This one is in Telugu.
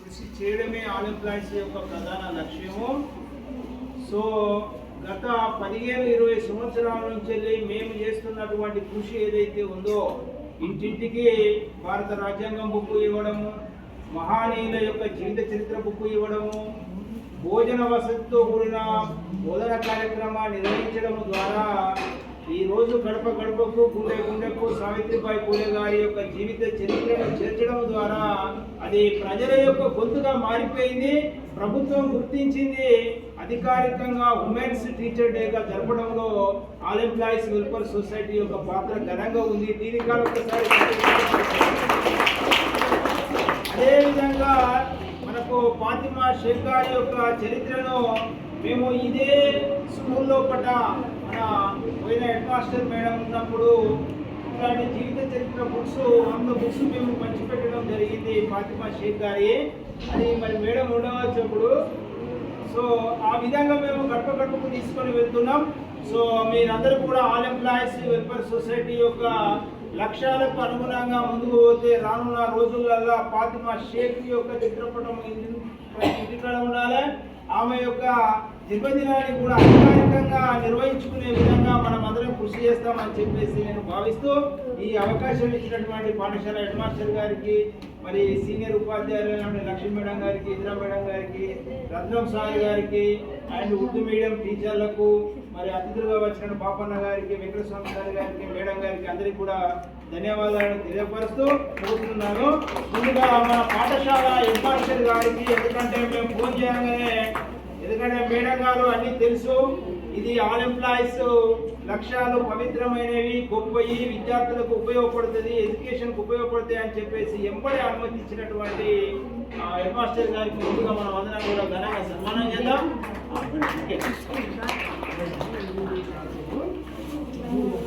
కృషి చేయడమే ఆల్ ఎంప్లాయీస్ యొక్క ప్రధాన లక్ష్యము. సో గత 15-20 సంవత్సరాల నుంచి మేము చేస్తున్నటువంటి కృషి ఏదైతే ఉందో, ఇంటింటికి భారత రాజ్యాంగం బుక్ ఇవ్వడము, మహానీయుల యొక్క జీవిత చరిత్ర బుక్ ఇవ్వడము, భోజన వసతితో కూడిన బోధన కార్యక్రమాన్ని నిర్వహించడం ద్వారా ఈరోజు గడప గడపకు గుండె గుండెకు సావిత్రిబాయి పూలే గారి యొక్క జీవిత చరిత్రను చేర్చడం ద్వారా అది ప్రజల యొక్క గొంతుగా మారిపోయింది. ప్రభుత్వం గుర్తించింది. అధికారికంగా ఉమెన్స్ టీచర్ డేగా జరపడంలో ఆల్ ఎంప్లాయీస్ వెల్ఫేర్ సొసైటీ యొక్క పాత్ర ఘనంగా ఉంది. దీనికి ఒకసారి అదేవిధంగా మనకు ఫాతిమా షేక్ గారి యొక్క చరిత్రను మేము ఇదే స్కూల్లో పట్ట మన పోయిన హెడ్ మాస్టర్ మేడం ఉన్నప్పుడు ఇట్లాంటి జీవిత చరిత్ర బుక్స్ 100 బుక్స్ మేము పంచిపెట్టడం జరిగింది ఫాతిమా షేక్ గారి. అది మరి మేడం ఉండవచ్చప్పుడు. సో ఆ విధంగా మేము గడప గడపకు తీసుకొని వెళ్తున్నాం. సో మీరందరూ కూడా ఆల్ ఎంప్లాయీస్ వెల్ఫేర్ సొసైటీ యొక్క లక్ష్యాలకు అనుగుణంగా ముందుకు పోతే రానున్న రోజులలో ఫాతిమా షేక్ యొక్క చిత్రపటం ఇంటికాడ ఉండాలి. ఆమె యొక్క జన్మదినాన్ని కూడా అధికారికంగా నిర్వహించుకునే విధంగా మనం అందరం కృషి చేస్తామని చెప్పేసి నేను భావిస్తూ ఈ అవకాశం ఇచ్చినటువంటి పాఠశాల హెడ్ మాస్టర్ గారికి, మరి సీనియర్ ఉపాధ్యాయులైన లక్ష్మీ మేడం గారికి, ఇందిరా మేడం గారికి, రత్నం సాయి గారికి అండ్ ఉర్దూ మీడియం టీచర్లకు, మరి అతిథులుగా వచ్చిన పాపన్న గారికి, వెంకటస్వామి గారి గారికి, మేడం గారికి అందరికీ కూడా ధన్యవాదాలను తెలియపరుస్తూ కోరుతున్నాను. ముందుగా మన పాఠశాల హెడ్ మాస్టర్ గారికి, ఎందుకంటే మేము ఫోన్ చేయగానే, ఎందుకంటే మేడం గారు అన్నీ తెలుసు, ఇది ఆల్ ఎంప్లాయీస్ లక్ష్యాలు పవిత్రమైనవి, గొప్పవి, విద్యార్థులకు ఉపయోగపడుతుంది, ఎడ్యుకేషన్కు ఉపయోగపడుతాయి అని చెప్పేసి ఎంబడి అనుమతించినటువంటి హెడ్ మాస్టర్ గారికి ముందుగా మనం అందరం కూడా ఘనంగా సన్మానం చేద్దాం.